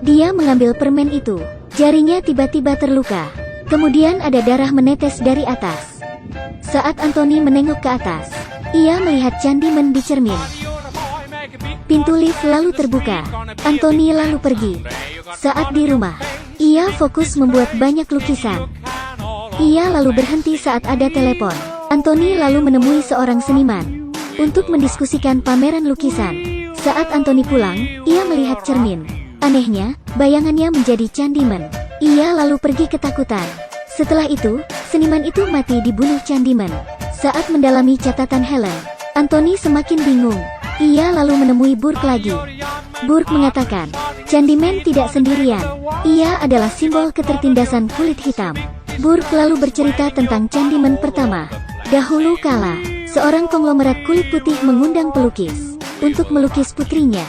Dia mengambil permen itu. Jarinya tiba-tiba terluka. Kemudian ada darah menetes dari atas. Saat Anthony menengok ke atas, ia melihat Candyman di cermin. Pintu lift lalu terbuka. Anthony lalu pergi. Saat di rumah, ia fokus membuat banyak lukisan. Ia lalu berhenti saat ada telepon. Anthony lalu menemui seorang seniman untuk mendiskusikan pameran lukisan. Saat Anthony pulang, ia melihat cermin. Anehnya, bayangannya menjadi Candyman. Ia lalu pergi ketakutan. Setelah itu, seniman itu mati dibunuh Candyman. Saat mendalami catatan Helen, Anthony semakin bingung. Ia lalu menemui Burke lagi. Burke mengatakan, Candyman tidak sendirian. Ia adalah simbol ketertindasan kulit hitam. Burke lalu bercerita tentang Candyman pertama. Dahulu kala, seorang konglomerat kulit putih mengundang pelukis untuk melukis putrinya.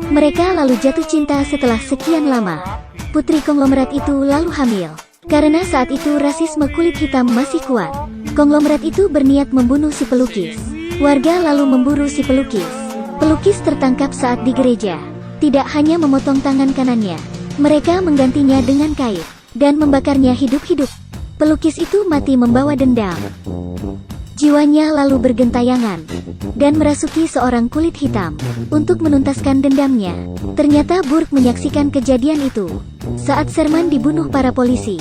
Mereka lalu jatuh cinta setelah sekian lama. Putri konglomerat itu lalu hamil. Karena saat itu rasisme kulit hitam masih kuat, konglomerat itu berniat membunuh si pelukis. Warga lalu memburu si pelukis. Pelukis tertangkap saat di gereja. Tidak hanya memotong tangan kanannya, mereka menggantinya dengan kain dan membakarnya hidup-hidup. Pelukis itu mati membawa dendam. Jiwanya lalu bergentayangan dan merasuki seorang kulit hitam untuk menuntaskan dendamnya. Ternyata Burke menyaksikan kejadian itu saat Sherman dibunuh para polisi.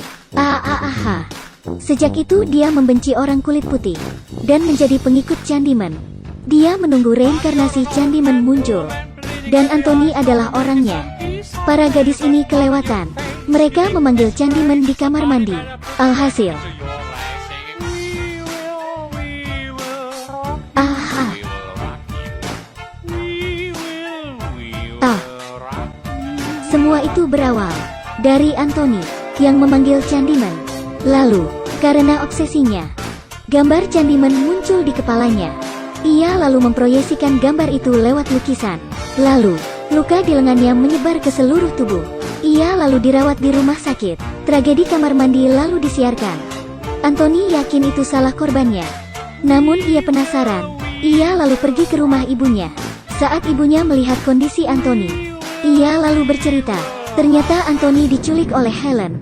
Sejak itu dia membenci orang kulit putih dan menjadi pengikut Candyman. Dia menunggu reinkarnasi Candyman muncul, dan Anthony adalah orangnya. Para gadis ini kelewatan. Mereka memanggil Candyman di kamar mandi. Alhasil, semua itu berawal dari Anthony yang memanggil Candyman. Lalu, karena obsesinya, gambar Candyman muncul di kepalanya. Ia lalu memproyeksikan gambar itu lewat lukisan. Lalu, luka di lengannya menyebar ke seluruh tubuh. Ia lalu dirawat di rumah sakit. Tragedi kamar mandi lalu disiarkan. Anthony yakin itu salah korbannya. Namun ia penasaran. Ia lalu pergi ke rumah ibunya. Saat ibunya melihat kondisi Anthony, ia lalu bercerita. Ternyata Anthony diculik oleh Helen.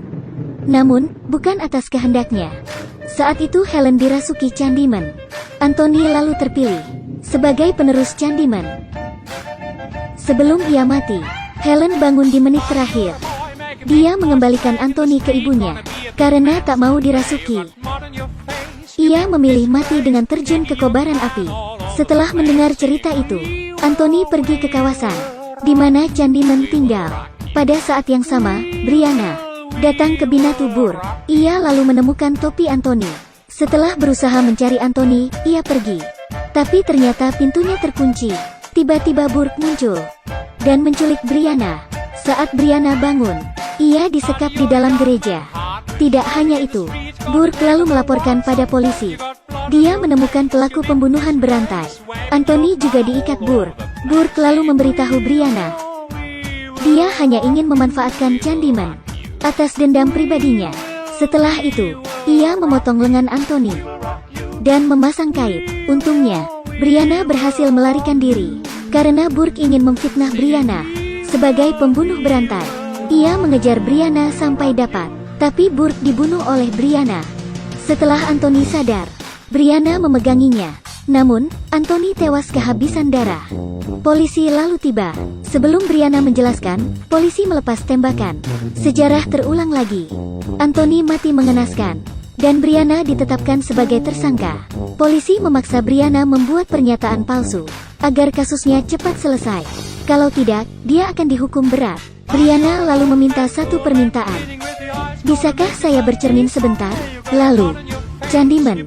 Namun, bukan atas kehendaknya. Saat itu Helen dirasuki Candyman. Anthony lalu terpilih sebagai penerus Candyman. Sebelum ia mati, Helen bangun di menit terakhir. Dia mengembalikan Anthony ke ibunya karena tak mau dirasuki. Ia memilih mati dengan terjun ke kobaran api. Setelah mendengar cerita itu, Anthony pergi ke kawasan di mana Candyman tinggal. Pada saat yang sama, Brianna datang ke Binatu Burke. Ia lalu menemukan topi Anthony. Setelah berusaha mencari Anthony, ia pergi. Tapi ternyata pintunya terkunci. Tiba-tiba Burke muncul dan menculik Brianna. Saat Brianna bangun, ia disekap di dalam gereja. Tidak hanya itu, Burke lalu melaporkan pada polisi. Dia menemukan pelaku pembunuhan berantai. Anthony juga diikat Burke. Burke lalu memberitahu Brianna. Dia hanya ingin memanfaatkan Candyman atas dendam pribadinya. Setelah itu, ia memotong lengan Anthony dan memasang kait. Untungnya, Brianna berhasil melarikan diri karena Burke ingin memfitnah Brianna sebagai pembunuh berantai. Ia mengejar Brianna sampai dapat, tapi Burke dibunuh oleh Brianna. Setelah Anthony sadar, Brianna memeganginya. Namun, Anthony tewas kehabisan darah. Polisi lalu tiba. Sebelum Brianna menjelaskan, polisi melepas tembakan. Sejarah terulang lagi. Anthony mati mengenaskan, dan Brianna ditetapkan sebagai tersangka. Polisi memaksa Brianna membuat pernyataan palsu agar kasusnya cepat selesai. Kalau tidak, dia akan dihukum berat. Brianna lalu meminta satu permintaan. Bisakah saya bercermin sebentar? Lalu, Candyman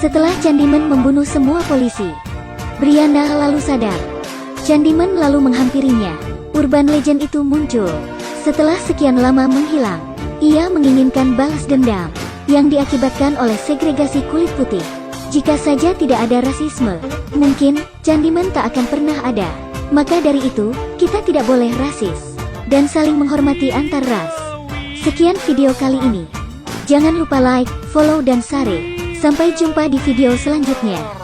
Setelah Candyman membunuh semua polisi, Brianna lalu sadar. Candyman lalu menghampirinya. Urban legend itu muncul. Setelah sekian lama menghilang, ia menginginkan balas dendam yang diakibatkan oleh segregasi kulit putih. Jika saja tidak ada rasisme, mungkin Candyman tak akan pernah ada. Maka dari itu, kita tidak boleh rasis dan saling menghormati antar ras. Sekian video kali ini. Jangan lupa like, follow dan share. Sampai jumpa di video selanjutnya.